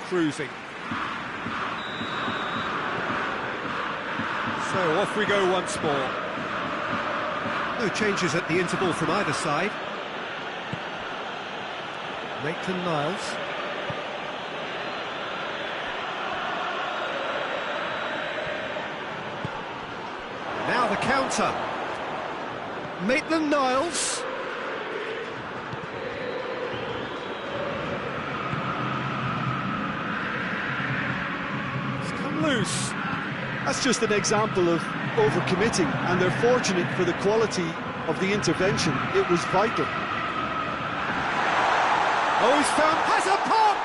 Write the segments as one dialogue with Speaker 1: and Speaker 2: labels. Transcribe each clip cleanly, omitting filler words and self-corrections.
Speaker 1: cruising. So off we go once more. No changes at the interval from either side. Maitland-Niles. Now the counter. Maitland-Niles. It's come loose.
Speaker 2: That's just an example of overcommitting, and they're fortunate for the quality of the intervention. It was vital.
Speaker 1: Oh, he's found... has a pop!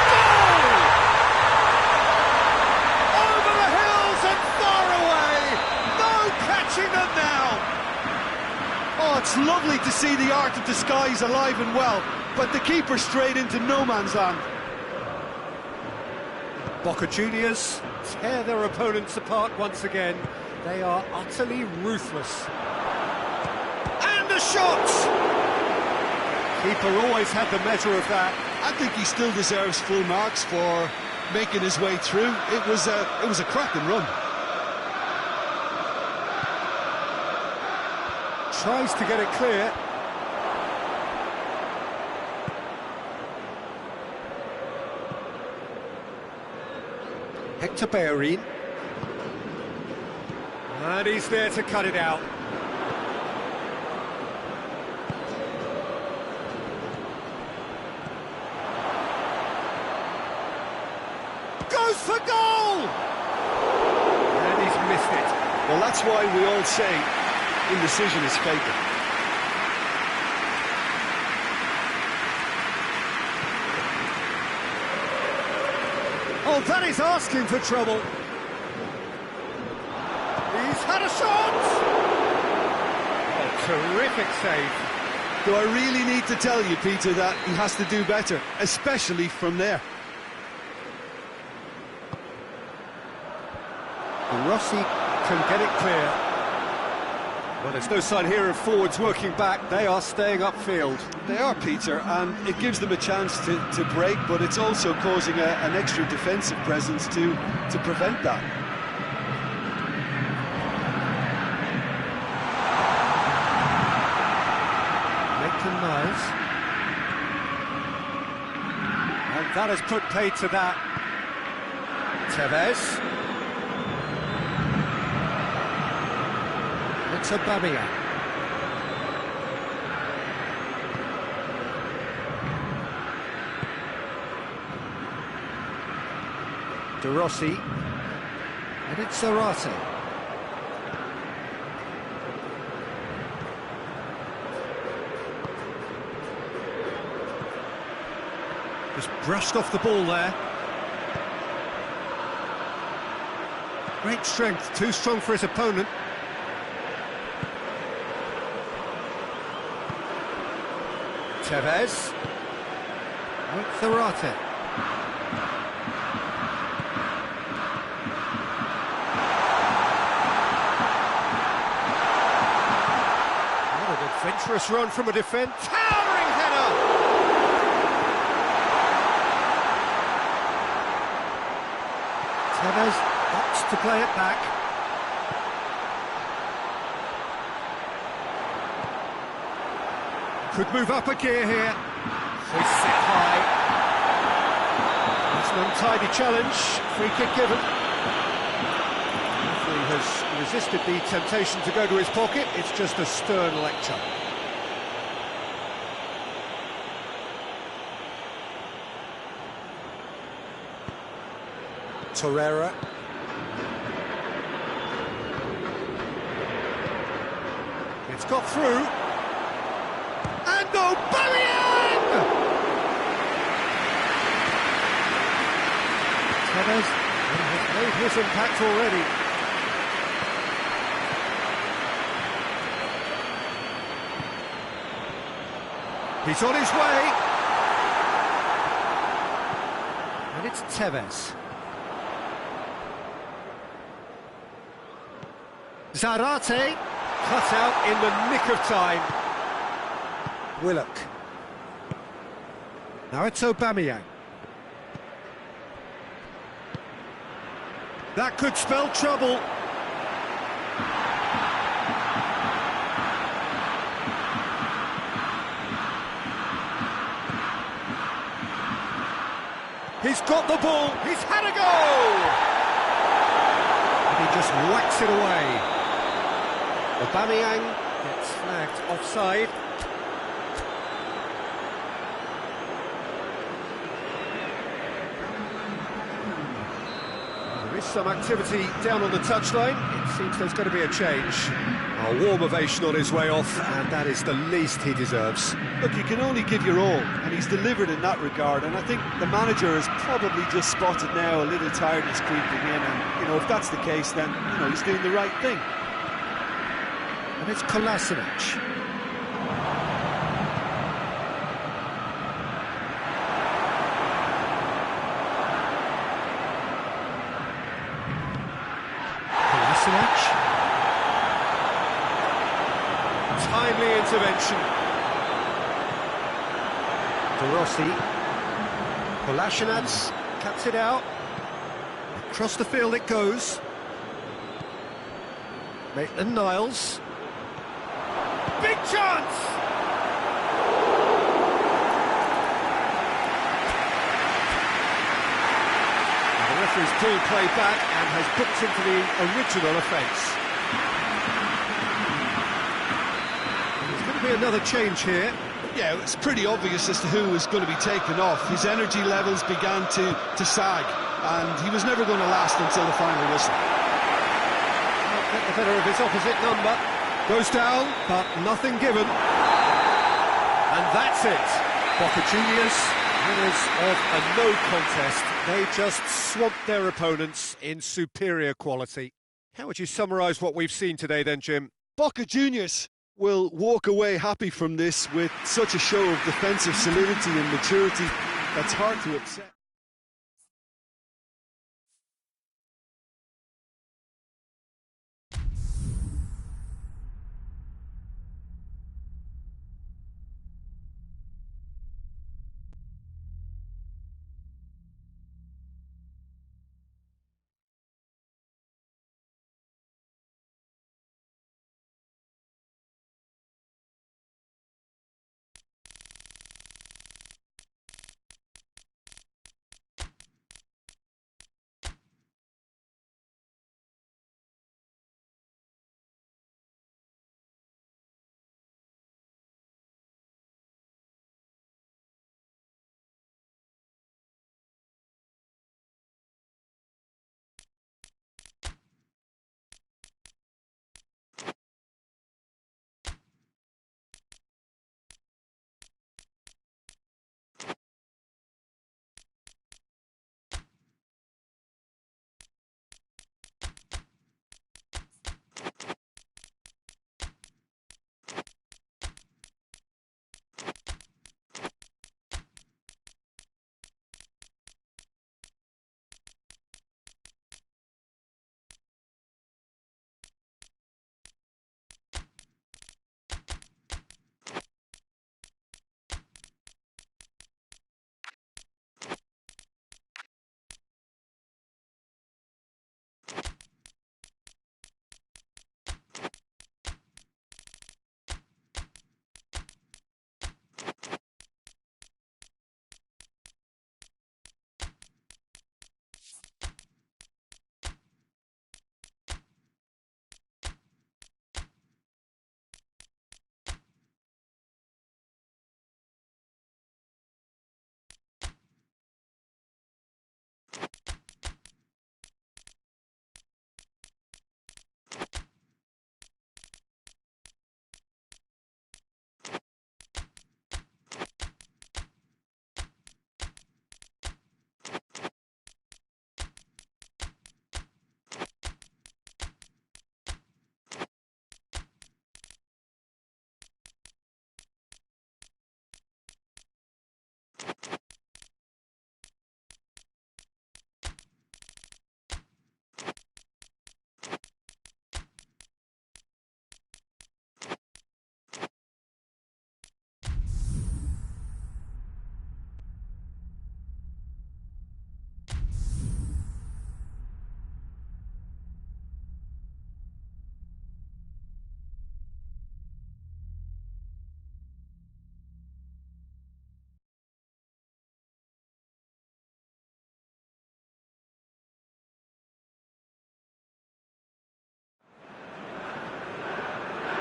Speaker 1: Goal! Over the hills and far away! No catching them now!
Speaker 2: Oh, it's lovely to see the art of disguise alive and well, but the keeper straight into no man's land.
Speaker 1: Boca Juniors tear their opponents apart once again. They are utterly ruthless. And a shot! Keeper always had the measure of that.
Speaker 2: I think he still deserves full marks for making his way through. It was a cracking run.
Speaker 1: Tries to get it clear. Hector Bellerin. And he's there to cut it out. Goes for goal! And he's missed it.
Speaker 2: Well, that's why we all say indecision is fatal.
Speaker 1: Oh, that is asking for trouble. He's had a shot! Oh, terrific save.
Speaker 2: Do I really need to tell you, Peter, that he has to do better, especially from there?
Speaker 1: Rossi can get it clear. Well, there's no sign here of forwards working back. They are staying upfield.
Speaker 2: They are, Peter, and it gives them a chance to break, but it's also causing an extra defensive presence to prevent that.
Speaker 1: Maitland-Niles. And that has put paid to that. Tevez. It's Aubameyang. De Rossi. And it's Zarate. Just brushed off the ball there. Great strength, too strong for his opponent. Tevez. With Zarate. What an adventurous run from a defence. Towering header! Tevez opts to play it back. Could move up a gear here. Hoists it high. It's an untidy challenge. Free kick given. Referee has resisted the temptation to go to his pocket. It's just a stern lecture. Torreira. It's got through. And Aubameyang! Tevez has made his impact already. He's on his way. And it's Tevez. Zarate cut out in the nick of time. Willock. Now it's Aubameyang. That could spell trouble. He's got the ball, he's had a go! And he just whacks it away. Aubameyang gets flagged offside. There is some activity down on the touchline. It seems there's going to be a change. A warm ovation on his way off, and that is the least he deserves.
Speaker 2: Look, you can only give your all, and he's delivered in that regard, and I think the manager has probably just spotted now a little tiredness creeping in, and, you know, if that's the case, then, you know, he's doing the right thing.
Speaker 1: And it's Kolasinac. Kolasinac. Timely intervention. De Rossi. Kolasinac cuts it out. Across the field it goes. Maitland-Niles. Big chance! And the referee's pulled play back and has booked him for the original offence. There's going to be another change here.
Speaker 2: Yeah, it's pretty obvious as to who is going to be taken off. His energy levels began to sag, and he was never going to last until the final whistle.
Speaker 1: Get the better of his opposite number. Goes down, but nothing given. And that's it. Boca Juniors, winners of a no contest. They just swamped their opponents in superior quality. How would you summarise what we've seen today then, Jim?
Speaker 2: Boca Juniors will walk away happy from this with such a show of defensive solidity and maturity that's hard to accept.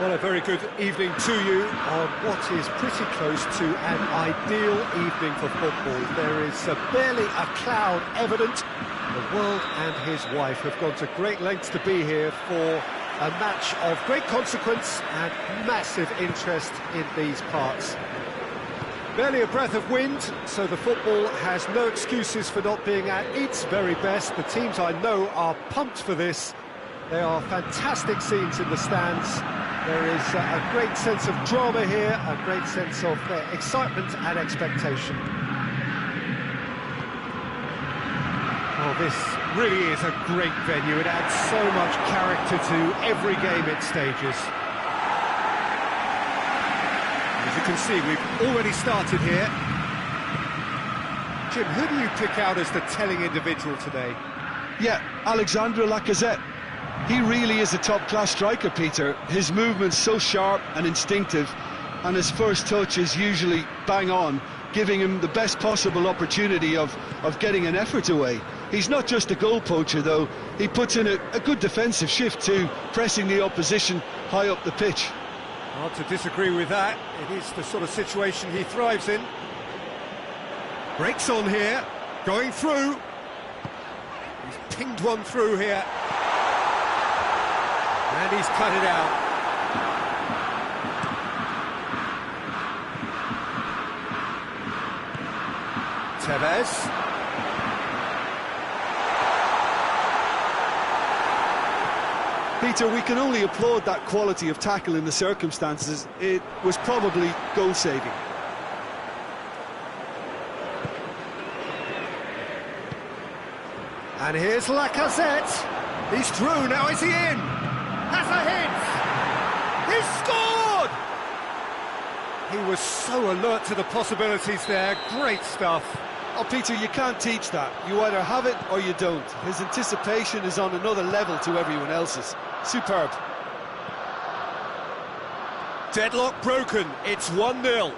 Speaker 1: Well, a very good evening to you on what is pretty close to an ideal evening for football. There is barely a cloud evident. The world and his wife have gone to great lengths to be here for a match of great consequence and massive interest in these parts. Barely a breath of wind, so the football has no excuses for not being at its very best. The teams I know are pumped for this. They are fantastic scenes in the stands. There is a great sense of drama here, a great sense of excitement and expectation. Oh, this really is a great venue. It adds so much character to every game it stages. As you can see, we've already started here. Jim, who do you pick out as the telling individual today?
Speaker 2: Yeah, Alexandre Lacazette. He really is a top-class striker, Peter. His movement's so sharp and instinctive, and his first touch is usually bang on, giving him the best possible opportunity of getting an effort away. He's not just a goal poacher, though. He puts in a good defensive shift too, pressing the opposition high up the pitch.
Speaker 1: Hard to disagree with that. It is the sort of situation he thrives in. Breaks on here, going through. He's pinged one through here. And he's cut it out. Tevez.
Speaker 2: Peter, we can only applaud that quality of tackle in the circumstances. It was probably goal-saving.
Speaker 1: And here's Lacazette. He's through, now is he in? Has a hit! He's scored! He was so alert to the possibilities there. Great stuff.
Speaker 2: Oh, Peter, you can't teach that. You either have it or you don't. His anticipation is on another level to everyone else's. Superb.
Speaker 1: Deadlock broken. It's 1-0.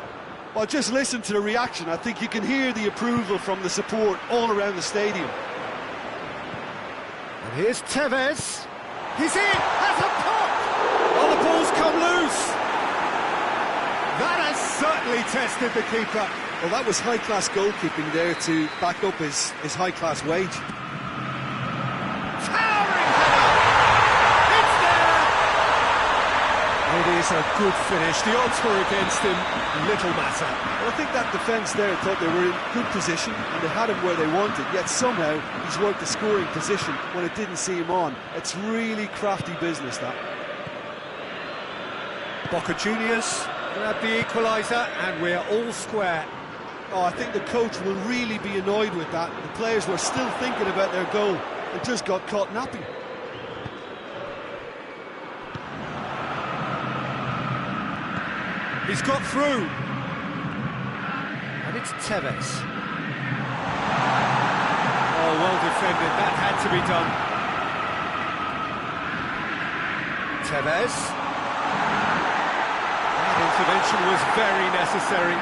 Speaker 2: Well, just listen to the reaction. I think you can hear the approval from the support all around the stadium.
Speaker 1: And here's Tevez. He's in, has a pop! Oh, the ball's come loose! That has certainly tested the keeper.
Speaker 2: Well, that was high-class goalkeeping there to back up his high-class wage.
Speaker 1: Towering header! It's there! It is a good finish. The odds were against him, little matter.
Speaker 2: Well, I think that defence there thought they were in good position and they had him where they wanted, yet somehow he's worked the scoring position when it didn't see him on. It's really crafty business, that.
Speaker 1: Boca Juniors grab the equaliser and we're all square.
Speaker 2: Oh, I think the coach will really be annoyed with that. The players were still thinking about their goal and just got caught napping.
Speaker 1: He's got through. And it's Tevez. Oh, well defended. That had to be done. Tevez. That intervention was very necessary.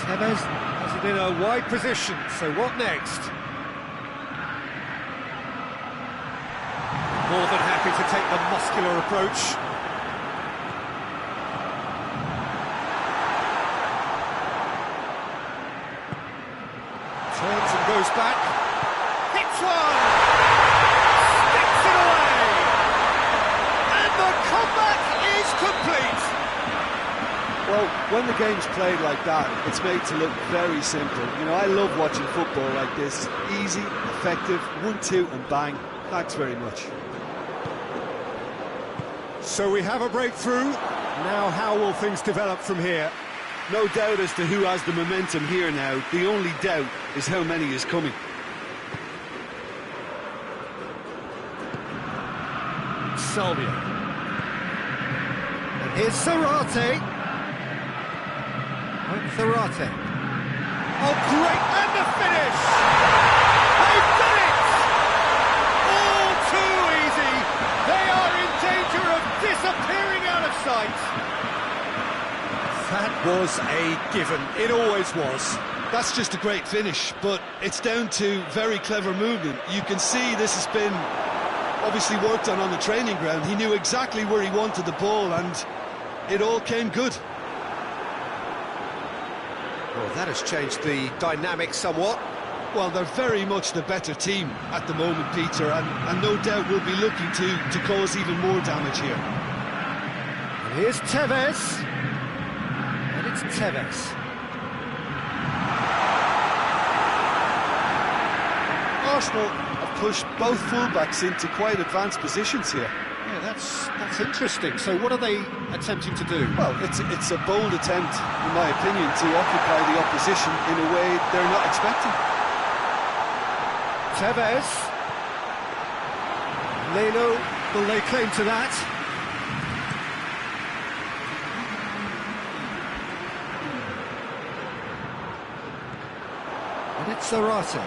Speaker 1: Tevez has it in a wide position, so what next? More than happy to take the muscular approach. Turns and goes back. Hits one! Sticks it away! And the comeback is complete!
Speaker 2: Well, when the game's played like that, it's made to look very simple. You know, I love watching football like this. Easy, effective, 1-2 and bang. Thanks very much.
Speaker 1: So we have a breakthrough. Now how will things develop from here?
Speaker 2: No doubt as to who has the momentum here now. The only doubt is how many is coming.
Speaker 1: Salvia. And here's Zarate. Zarate. Oh, great! And the finish! They've done it! All too easy! They are in danger of disappearing out of sight! That was a given. It always was.
Speaker 2: That's just a great finish, but it's down to very clever movement. You can see this has been obviously worked on the training ground. He knew exactly where he wanted the ball, and it all came good.
Speaker 1: Well, that has changed the dynamic somewhat.
Speaker 2: Well, they're very much the better team at the moment, Peter, and no doubt will be looking to cause even more damage here.
Speaker 1: And here's Tevez. And it's Tevez.
Speaker 2: Arsenal have pushed both fullbacks into quite advanced positions here.
Speaker 1: Yeah, that's interesting. So what are they attempting to do?
Speaker 2: Well, it's a bold attempt, in my opinion, to occupy the opposition in a way they're not expecting.
Speaker 1: Tevez. Leno will lay claim to that. And it's Zarate.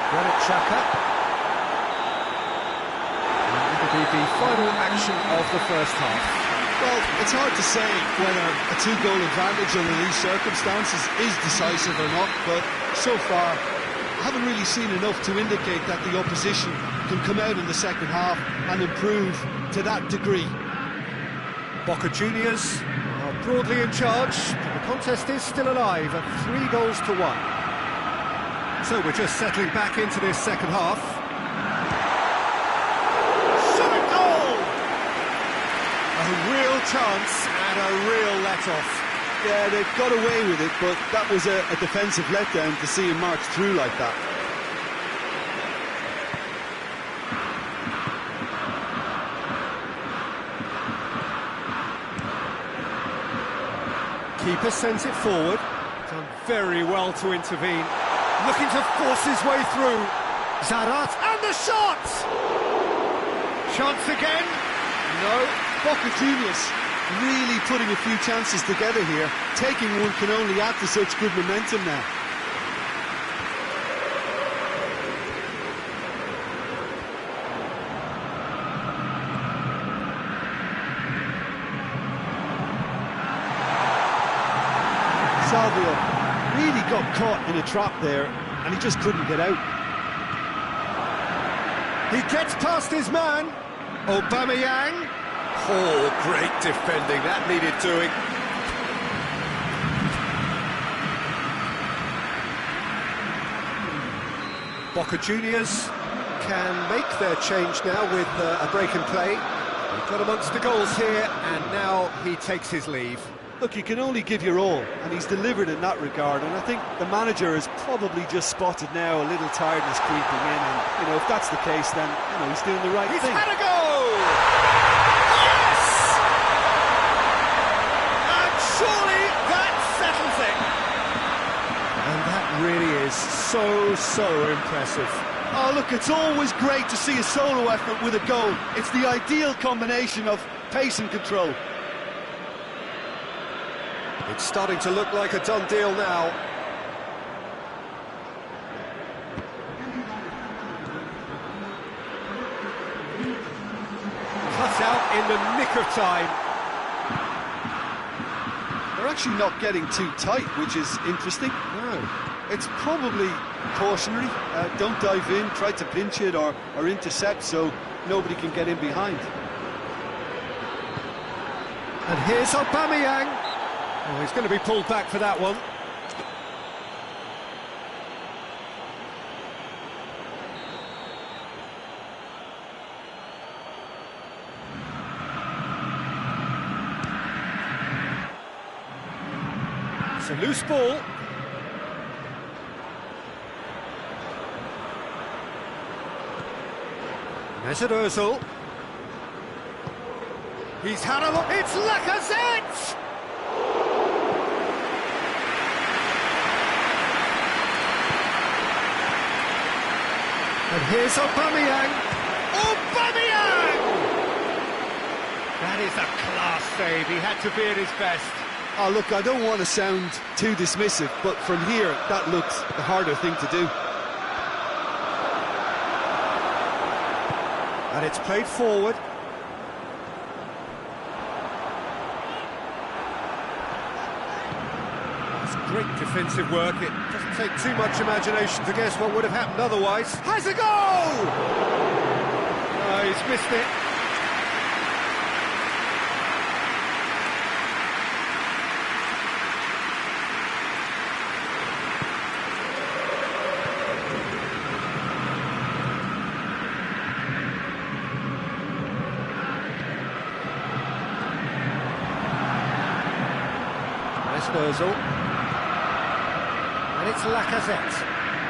Speaker 1: Granit Xhaka. And it'll be the final action of the first half.
Speaker 2: Well, it's hard to say whether a two-goal advantage under these circumstances is decisive or not, but so far I haven't really seen enough to indicate that the opposition can come out in the second half and improve to that degree.
Speaker 1: Boca Juniors are broadly in charge, but the contest is still alive at 3-1. So we're just settling back into this second half. Shot a goal! A real chance and a real let-off.
Speaker 2: Yeah, they've got away with it, but that was a defensive letdown to see him march through like that.
Speaker 1: Keeper sends it forward. Done very well to intervene. Looking to force his way through. Zarate, and the shot! Chance again? No.
Speaker 2: Boca Juniors really putting a few chances together here. Taking one can only add to such good momentum now. Salvio really got caught in a trap there, and he just couldn't get out.
Speaker 1: He gets past his man. Aubameyang. Oh, great defending. That needed doing. Boca Juniors can make their change now with a break and play. They've got amongst the goals here, and now he takes his leave.
Speaker 2: Look, you can only give your all, and he's delivered in that regard, and I think the manager has probably just spotted now a little tiredness creeping in, and, you know, if that's the case, then, you know, he's doing the right thing.
Speaker 1: He's had a go! Yes! And surely that settles it! And that really is so impressive.
Speaker 2: Oh, look, it's always great to see a solo effort with a goal. It's the ideal combination of pace and control.
Speaker 1: It's starting to look like a done deal now. Cut out in the nick of time.
Speaker 2: They're actually not getting too tight, which is interesting.
Speaker 1: No.
Speaker 2: It's probably cautionary. Don't dive in, try to pinch it or intercept so nobody can get in behind.
Speaker 1: And here's Aubameyang. Oh, he's going to be pulled back for that one. It's a loose ball. Mesut Ozil. He's had a look. It's Lacazette! And here's Aubameyang. Aubameyang! That is a class save. He had to be at his best.
Speaker 2: Oh, look, I don't want to sound too dismissive, but from here, that looks the harder thing to do.
Speaker 1: And it's played forward. It's great defensive work. It doesn't take too much imagination to guess what would have happened otherwise. Has a goal! he's missed it. Özil. And it's Lacazette.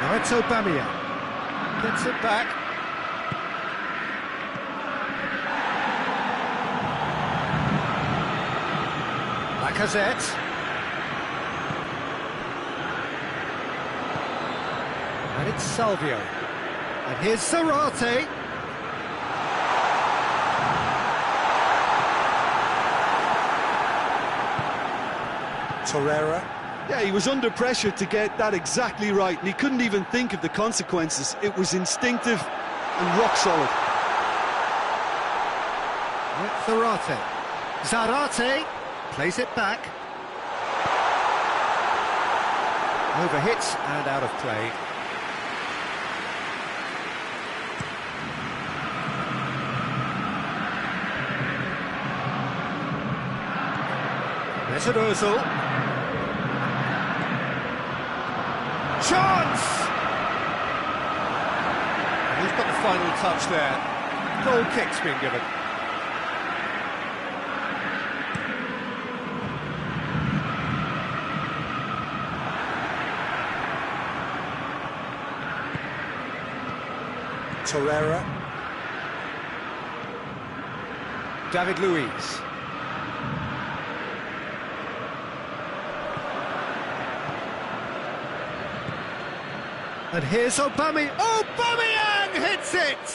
Speaker 1: Now it's Aubameyang. Gets it back. Lacazette. And it's Salvio. And here's Zarate. Torreira.
Speaker 2: Yeah, he was under pressure to get that exactly right, and he couldn't even think of the consequences. It was instinctive and rock solid.
Speaker 1: Zarate. Zarate plays it back. Overhits and out of play. Mesut Özil. Chance! Who's got the final touch there? Goal kick's been given. Torreira. David Luiz. And here's Aubameyang. Aubameyang hits it!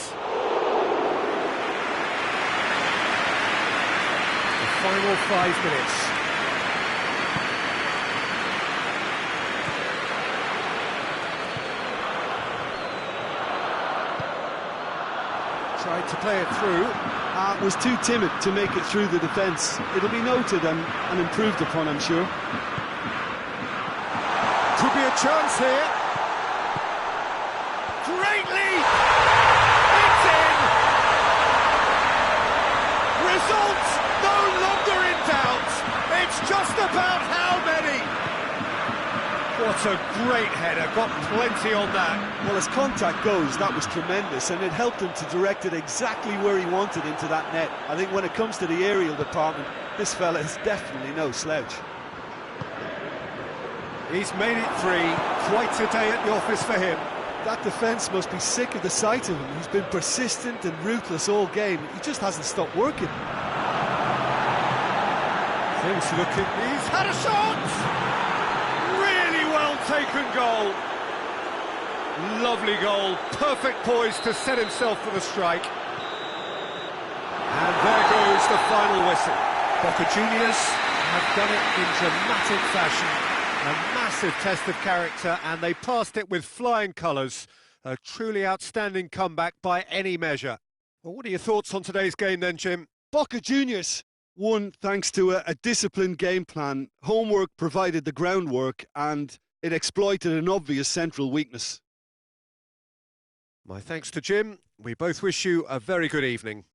Speaker 1: The final 5 minutes. Tried to play it through.
Speaker 2: Was too timid to make it through the defence. It'll be noted and improved upon, I'm sure.
Speaker 1: Could be a chance here. Greatly! It's in! Results no longer in doubt. It's just about how many. What a great header, got plenty on that.
Speaker 2: Well, as contact goes, that was tremendous, and it helped him to direct it exactly where he wanted into that net. I think when it comes to the aerial department, this fella is definitely no slouch.
Speaker 1: He's made it 3, quite a day at the office for him.
Speaker 2: That defence must be sick of the sight of him. He's been persistent and ruthless all game. He just hasn't stopped working.
Speaker 1: Things looking... He's had a shot! Really well taken goal. Lovely goal. Perfect poise to set himself for the strike. And there goes the final whistle. Boca Juniors have done it in dramatic fashion. A massive test of character, and they passed it with flying colours. A truly outstanding comeback by any measure. Well, what are your thoughts on today's game then, Jim?
Speaker 2: Boca Juniors won thanks to a disciplined game plan. Homework provided the groundwork, and it exploited an obvious central weakness.
Speaker 1: My thanks to Jim. We both wish you a very good evening.